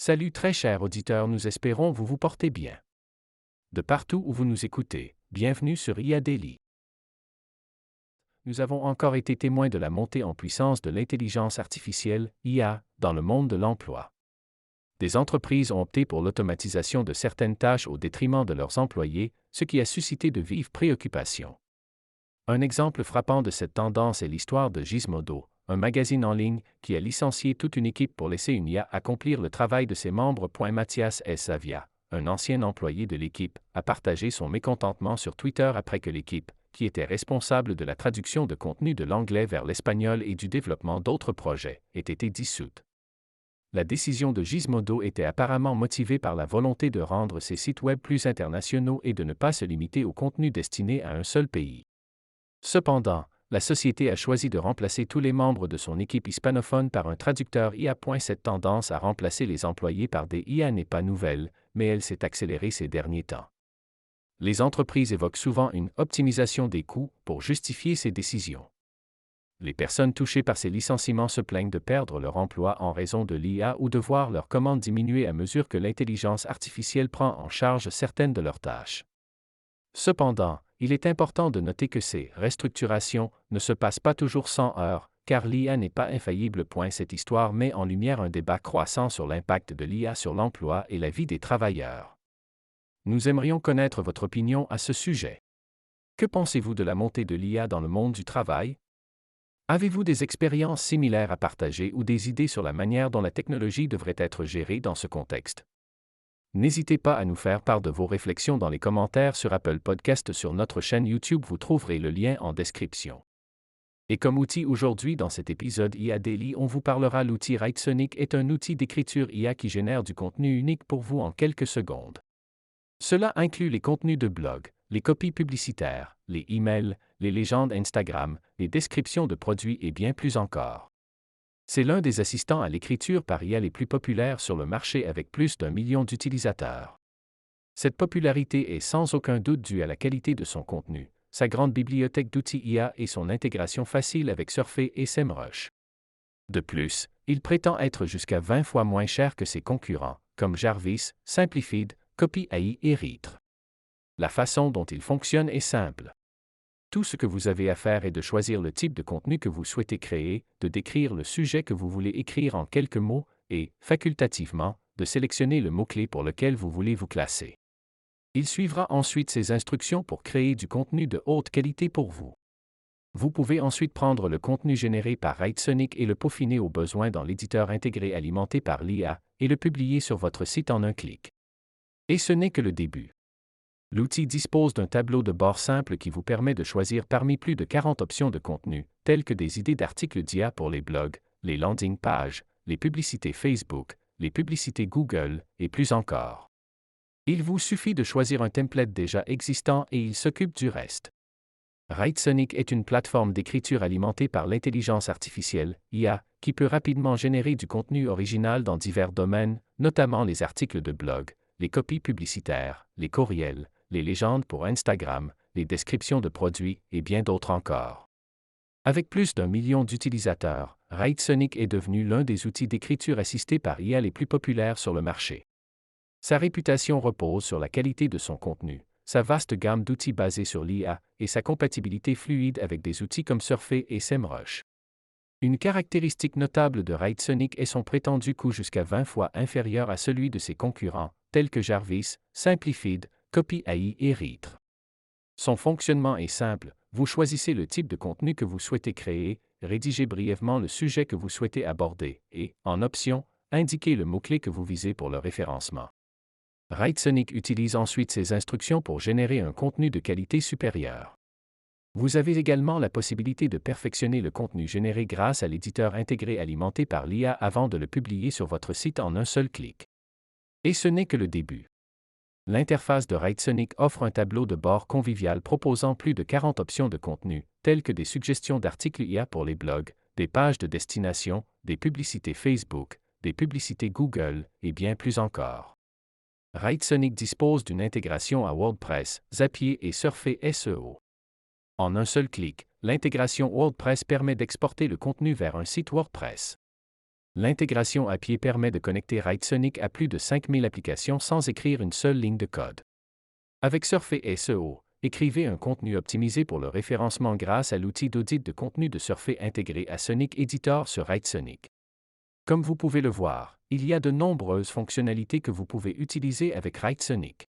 Salut très chers auditeurs, nous espérons vous portez bien. De partout où vous nous écoutez, bienvenue sur IA Daily. Nous avons encore été témoins de la montée en puissance de l'intelligence artificielle, IA, dans le monde de l'emploi. Des entreprises ont opté pour l'automatisation de certaines tâches au détriment de leurs employés, ce qui a suscité de vives préoccupations. Un exemple frappant de cette tendance est l'histoire de Gizmodo, un magazine en ligne qui a licencié toute une équipe pour laisser une IA accomplir le travail de ses membres. Mathias S. Savia, un ancien employé de l'équipe, a partagé son mécontentement sur Twitter après que l'équipe, qui était responsable de la traduction de contenu de l'anglais vers l'espagnol et du développement d'autres projets, ait été dissoute. La décision de Gizmodo était apparemment motivée par la volonté de rendre ses sites web plus internationaux et de ne pas se limiter au contenu destiné à un seul pays. Cependant, la société a choisi de remplacer tous les membres de son équipe hispanophone par un traducteur IA. Cette tendance à remplacer les employés par des IA n'est pas nouvelle, mais elle s'est accélérée ces derniers temps. Les entreprises évoquent souvent une optimisation des coûts pour justifier ces décisions. Les personnes touchées par ces licenciements se plaignent de perdre leur emploi en raison de l'IA ou de voir leurs commandes diminuer à mesure que l'intelligence artificielle prend en charge certaines de leurs tâches. Cependant, il est important de noter que ces restructurations ne se passent pas toujours sans heurts, car l'IA n'est pas infaillible. Cette histoire met en lumière un débat croissant sur l'impact de l'IA sur l'emploi et la vie des travailleurs. Nous aimerions connaître votre opinion à ce sujet. Que pensez-vous de la montée de l'IA dans le monde du travail? Avez-vous des expériences similaires à partager ou des idées sur la manière dont la technologie devrait être gérée dans ce contexte? N'hésitez pas à nous faire part de vos réflexions dans les commentaires sur Apple Podcast. Sur notre chaîne YouTube, vous trouverez le lien en description. Et comme outil aujourd'hui dans cet épisode IA Daily, on vous parlera l'outil WriteSonic est un outil d'écriture IA qui génère du contenu unique pour vous en quelques secondes. Cela inclut les contenus de blog, les copies publicitaires, les emails, les légendes Instagram, les descriptions de produits et bien plus encore. C'est l'un des assistants à l'écriture par IA les plus populaires sur le marché avec plus d'1 million d'utilisateurs. Cette popularité est sans aucun doute due à la qualité de son contenu, sa grande bibliothèque d'outils IA et son intégration facile avec Surfer et SEMrush. De plus, il prétend être jusqu'à 20 fois moins cher que ses concurrents, comme Jarvis, Simplified, CopyAI et Ritre. La façon dont il fonctionne est simple. Tout ce que vous avez à faire est de choisir le type de contenu que vous souhaitez créer, de décrire le sujet que vous voulez écrire en quelques mots et, facultativement, de sélectionner le mot-clé pour lequel vous voulez vous classer. Il suivra ensuite ces instructions pour créer du contenu de haute qualité pour vous. Vous pouvez ensuite prendre le contenu généré par WriteSonic et le peaufiner au besoin dans l'éditeur intégré alimenté par l'IA et le publier sur votre site en un clic. Et ce n'est que le début. L'outil dispose d'un tableau de bord simple qui vous permet de choisir parmi plus de 40 options de contenu, telles que des idées d'articles d'IA pour les blogs, les landing pages, les publicités Facebook, les publicités Google, et plus encore. Il vous suffit de choisir un template déjà existant et il s'occupe du reste. WriteSonic est une plateforme d'écriture alimentée par l'intelligence artificielle, IA, qui peut rapidement générer du contenu original dans divers domaines, notamment les articles de blog, les copies publicitaires, les courriels, les légendes pour Instagram, les descriptions de produits et bien d'autres encore. Avec plus d'1 million d'utilisateurs, WriteSonic est devenu l'un des outils d'écriture assistée par IA les plus populaires sur le marché. Sa réputation repose sur la qualité de son contenu, sa vaste gamme d'outils basés sur l'IA et sa compatibilité fluide avec des outils comme Surfer et SEMrush. Une caractéristique notable de WriteSonic est son prétendu coût jusqu'à 20 fois inférieur à celui de ses concurrents, tels que Jarvis, Simplified, CopyAI et Ritre. Son fonctionnement est simple, vous choisissez le type de contenu que vous souhaitez créer, rédigez brièvement le sujet que vous souhaitez aborder et, en option, indiquez le mot-clé que vous visez pour le référencement. WriteSonic utilise ensuite ces instructions pour générer un contenu de qualité supérieure. Vous avez également la possibilité de perfectionner le contenu généré grâce à l'éditeur intégré alimenté par l'IA avant de le publier sur votre site en un seul clic. Et ce n'est que le début. L'interface de WriteSonic offre un tableau de bord convivial proposant plus de 40 options de contenu, telles que des suggestions d'articles IA pour les blogs, des pages de destination, des publicités Facebook, des publicités Google, et bien plus encore. WriteSonic dispose d'une intégration à WordPress, Zapier et Surfer SEO. En un seul clic, l'intégration WordPress permet d'exporter le contenu vers un site WordPress. L'intégration à pied permet de connecter Writesonic à plus de 5000 applications sans écrire une seule ligne de code. Avec Surfer SEO, écrivez un contenu optimisé pour le référencement grâce à l'outil d'audit de contenu de Surfer intégré à Sonic Editor sur Writesonic. Comme vous pouvez le voir, il y a de nombreuses fonctionnalités que vous pouvez utiliser avec Writesonic.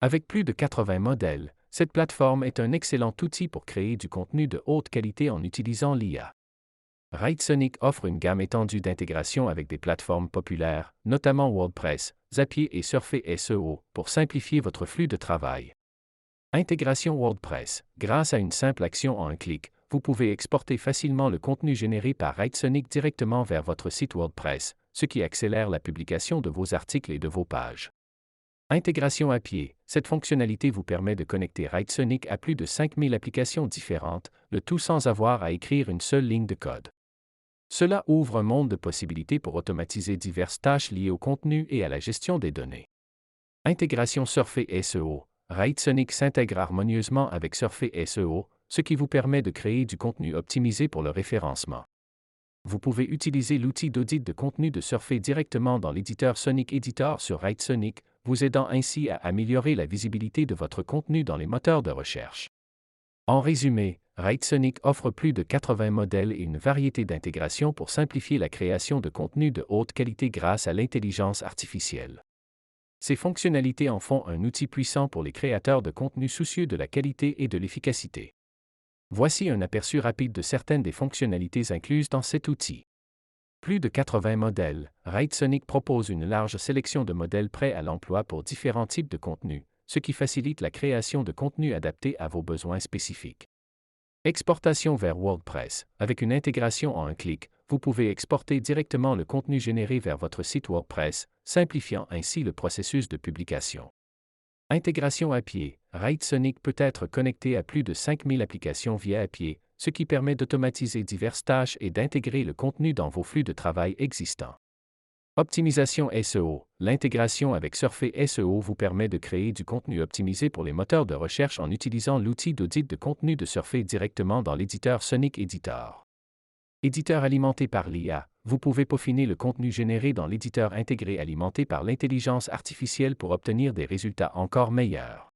Avec plus de 80 modèles, cette plateforme est un excellent outil pour créer du contenu de haute qualité en utilisant l'IA. Writesonic offre une gamme étendue d'intégration avec des plateformes populaires, notamment WordPress, Zapier et Surfer SEO, pour simplifier votre flux de travail. Intégration WordPress. Grâce à une simple action en un clic, vous pouvez exporter facilement le contenu généré par Writesonic directement vers votre site WordPress, ce qui accélère la publication de vos articles et de vos pages. Intégration à pied. Cette fonctionnalité vous permet de connecter Writesonic à plus de 5000 applications différentes, le tout sans avoir à écrire une seule ligne de code. Cela ouvre un monde de possibilités pour automatiser diverses tâches liées au contenu et à la gestion des données. Intégration Surfer SEO. Writesonic s'intègre harmonieusement avec Surfer SEO, ce qui vous permet de créer du contenu optimisé pour le référencement. Vous pouvez utiliser l'outil d'audit de contenu de Surfer directement dans l'éditeur Sonic Editor sur Writesonic, vous aidant ainsi à améliorer la visibilité de votre contenu dans les moteurs de recherche. En résumé, Writesonic offre plus de 80 modèles et une variété d'intégrations pour simplifier la création de contenu de haute qualité grâce à l'intelligence artificielle. Ces fonctionnalités en font un outil puissant pour les créateurs de contenu soucieux de la qualité et de l'efficacité. Voici un aperçu rapide de certaines des fonctionnalités incluses dans cet outil. Plus de 80 modèles, Writesonic propose une large sélection de modèles prêts à l'emploi pour différents types de contenus, ce qui facilite la création de contenus adaptés à vos besoins spécifiques. Exportation vers WordPress. Avec une intégration en un clic, vous pouvez exporter directement le contenu généré vers votre site WordPress, simplifiant ainsi le processus de publication. Intégration à pied. Writesonic peut être connecté à plus de 5000 applications via API, ce qui permet d'automatiser diverses tâches et d'intégrer le contenu dans vos flux de travail existants. Optimisation SEO. L'intégration avec Surfer SEO vous permet de créer du contenu optimisé pour les moteurs de recherche en utilisant l'outil d'audit de contenu de Surfer directement dans l'éditeur Sonic Editor. Éditeur alimenté par l'IA. Vous pouvez peaufiner le contenu généré dans l'éditeur intégré alimenté par l'intelligence artificielle pour obtenir des résultats encore meilleurs.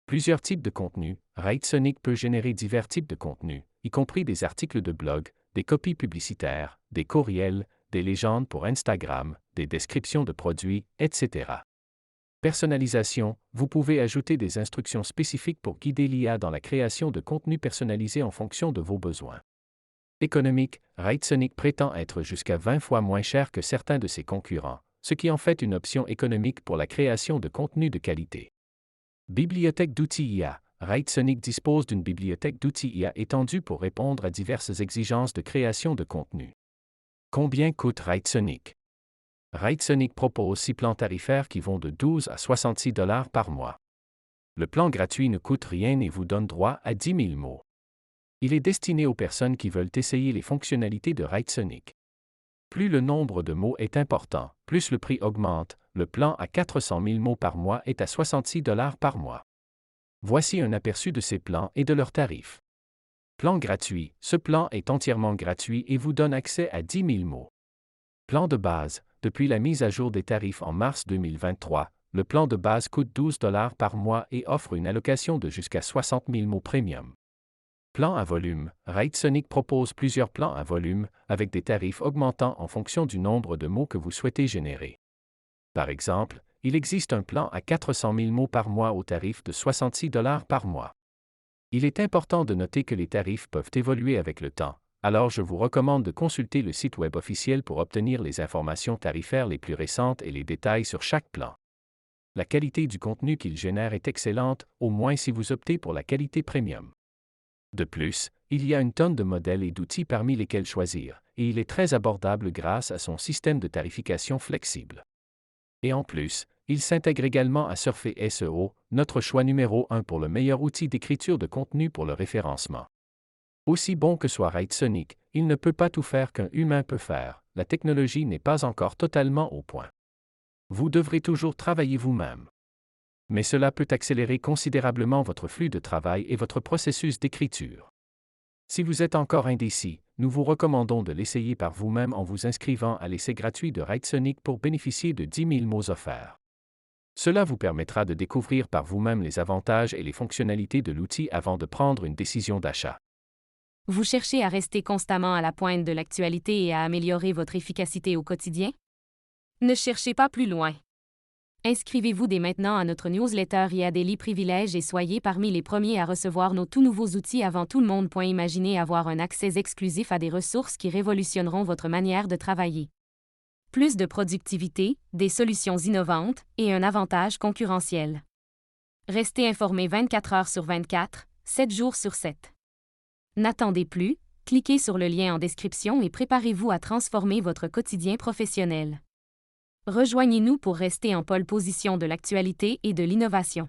Plusieurs types de contenus. Writesonic peut générer divers types de contenus, y compris des articles de blog, des copies publicitaires, des courriels, des légendes pour Instagram, des descriptions de produits, etc. Personnalisation. Vous pouvez ajouter des instructions spécifiques pour guider l'IA dans la création de contenus personnalisés en fonction de vos besoins. Économique. Writesonic prétend être jusqu'à 20 fois moins cher que certains de ses concurrents, ce qui en fait une option économique pour la création de contenus de qualité. Bibliothèque d'outils IA. Writesonic dispose d'une bibliothèque d'outils IA étendue pour répondre à diverses exigences de création de contenu. Combien coûte Writesonic? Writesonic propose 6 plans tarifaires qui vont de 12 à 66 $ par mois. Le plan gratuit ne coûte rien et vous donne droit à 10 000 mots. Il est destiné aux personnes qui veulent essayer les fonctionnalités de Writesonic. Plus le nombre de mots est important, plus le prix augmente. Le plan à 400 000 mots par mois est à 66 $ par mois. Voici un aperçu de ces plans et de leurs tarifs. Plan gratuit. Ce plan est entièrement gratuit et vous donne accès à 10 000 mots. Plan de base. Depuis la mise à jour des tarifs en mars 2023, le plan de base coûte 12 $ par mois et offre une allocation de jusqu'à 60 000 mots premium. Plan à volume. Writesonic propose plusieurs plans à volume, avec des tarifs augmentant en fonction du nombre de mots que vous souhaitez générer. Par exemple, il existe un plan à 400 000 mots par mois au tarif de 66 $ par mois. Il est important de noter que les tarifs peuvent évoluer avec le temps, alors je vous recommande de consulter le site web officiel pour obtenir les informations tarifaires les plus récentes et les détails sur chaque plan. La qualité du contenu qu'il génère est excellente, au moins si vous optez pour la qualité premium. De plus, il y a une tonne de modèles et d'outils parmi lesquels choisir, et il est très abordable grâce à son système de tarification flexible. Et en plus, il s'intègre également à Surfer SEO, notre choix numéro 1 pour le meilleur outil d'écriture de contenu pour le référencement. Aussi bon que soit Writesonic, il ne peut pas tout faire qu'un humain peut faire, la technologie n'est pas encore totalement au point. Vous devrez toujours travailler vous-même. Mais cela peut accélérer considérablement votre flux de travail et votre processus d'écriture. Si vous êtes encore indécis, nous vous recommandons de l'essayer par vous-même en vous inscrivant à l'essai gratuit de Writesonic pour bénéficier de 10 000 mots offerts. Cela vous permettra de découvrir par vous-même les avantages et les fonctionnalités de l'outil avant de prendre une décision d'achat. Vous cherchez à rester constamment à la pointe de l'actualité et à améliorer votre efficacité au quotidien? Ne cherchez pas plus loin. Inscrivez-vous dès maintenant à notre newsletter IA Daily Privilèges et soyez parmi les premiers à recevoir nos tout nouveaux outils avant tout le monde. Imaginez avoir un accès exclusif à des ressources qui révolutionneront votre manière de travailler. Plus de productivité, des solutions innovantes et un avantage concurrentiel. Restez informé 24 heures sur 24, 7 jours sur 7. N'attendez plus, cliquez sur le lien en description et préparez-vous à transformer votre quotidien professionnel. Rejoignez-nous pour rester en pole position de l'actualité et de l'innovation.